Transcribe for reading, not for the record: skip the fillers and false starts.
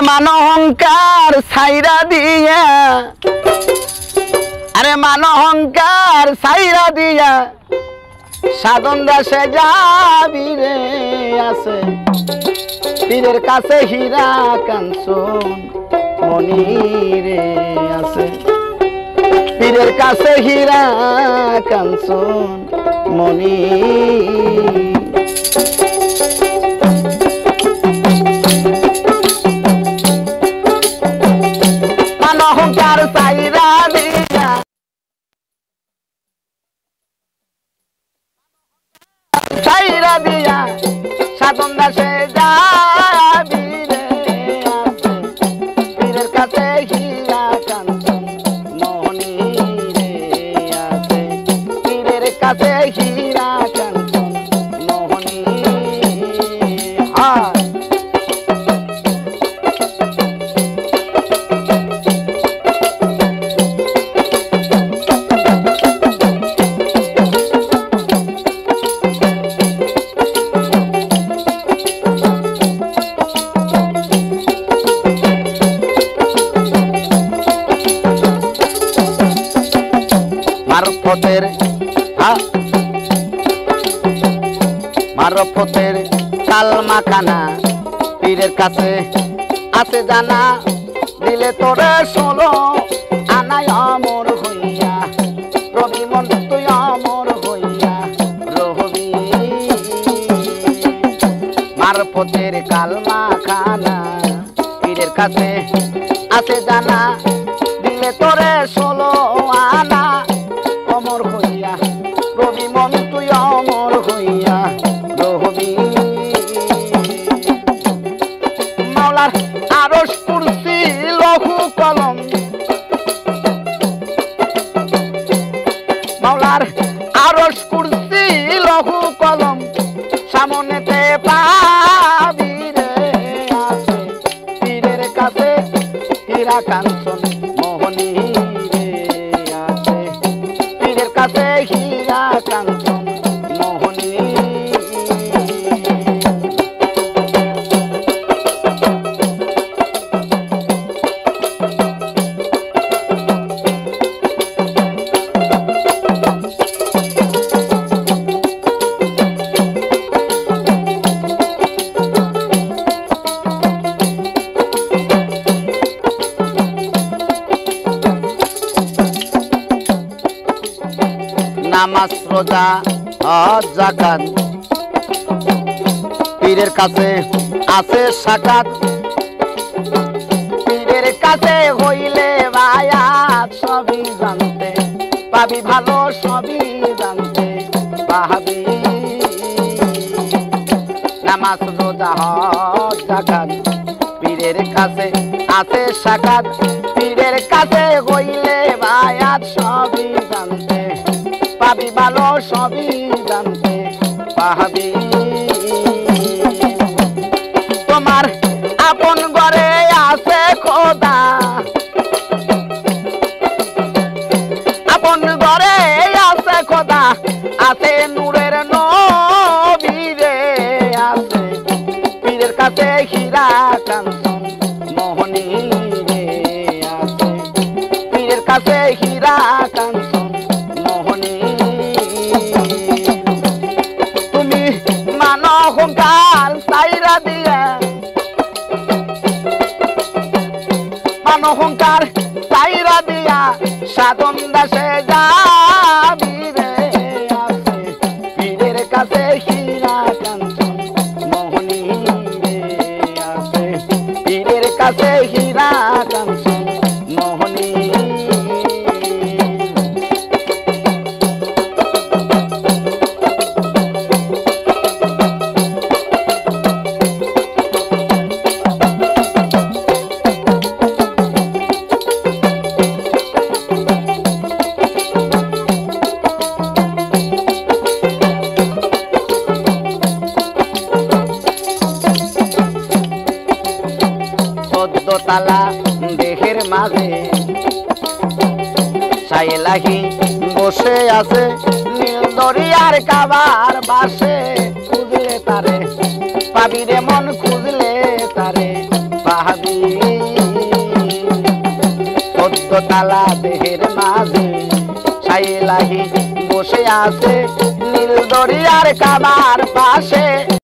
মান অহংকার ছাইরা দিয়া, আরে মান অহংকার ছাইরা দিয়া সাধন দাসে যাবি রে আছে পীরের কাছে হীরা কাঞ্চন মনি রে আছে পীরের কাছে হীরা কাঞ্চন মনি। মান অহংকার ছাইরা দিয়া, ছাইরা দিয়া সাধন দাসে যাবি রে আছে পীরের কাছে হীরা কাঞ্চন মনি রে আছে পীরের কাছে হীরা কাঞ্চন মনি। মারফতের কালমাখানা পীরের কাছে আছে জানা দিলে তোরে 16 আনাই অমর হইয়া রবি মন তুই অমর হইয়া রহবি। মারফতের কালমাখানা পীরের কাছে আছে জানা দিলে তোরে 16 আনা অমর হইয়া রবি মন তুই অমর হইয়া রহবি। মাওলার আরশ কুরসি লৌহ কলম, মাওলার আরশ কুরসি লৌহ কলম সামনেতে পাবি রে আছে পীরের কাছে হীরা কাঞ্চন মোহনী রে আছে পীরের কাছে হীরা কাঞ্চন মোহনী। নামাজ রোজা হজ যাকাত পীরের কাছে আছে সাকাত পীরের কাছে হইলে বায়াত সবই জানতে পাবি ভালো সবই জানতে পাবি। নামাজ রোজা হজ যাকাত পীরের কাছে আছে সাকাত পীরের কাছে হইলে বায়াত সবই জানতে পাবি ভালো সবই জানতে পাবি। তোমার আপন ঘরে আছে খোদা, আপন ঘরে আছে খোদা আছে নূরের নবী রে আছে পীরের কাছে হীরা কাঞ্চন মোহনী রে আছে পীরের কাছে হীরা কাঞ্চন মোহনী। তুমি মান অহংকার ছাইরা দিয়া, মান অহংকার ছাইরা দিয়া সাধন দাসে যাবি রে আছে পীরের কাছে হীরা কাঞ্চন মোহনী রে আছে পীরের কাছে হীরা কাঞ্চন মোহনী। তালা দেহের মাঝে সাইলাহি বসে আছে নীল দরিয়ার কাবার বাসে খুঁজলে তারে পাবি রে মন খুঁজলে তারে পাহাবি 14 তালা দেহের মাঝে সাইলাহি বসে আছে নীল দরিয়ার কাবার পাশে।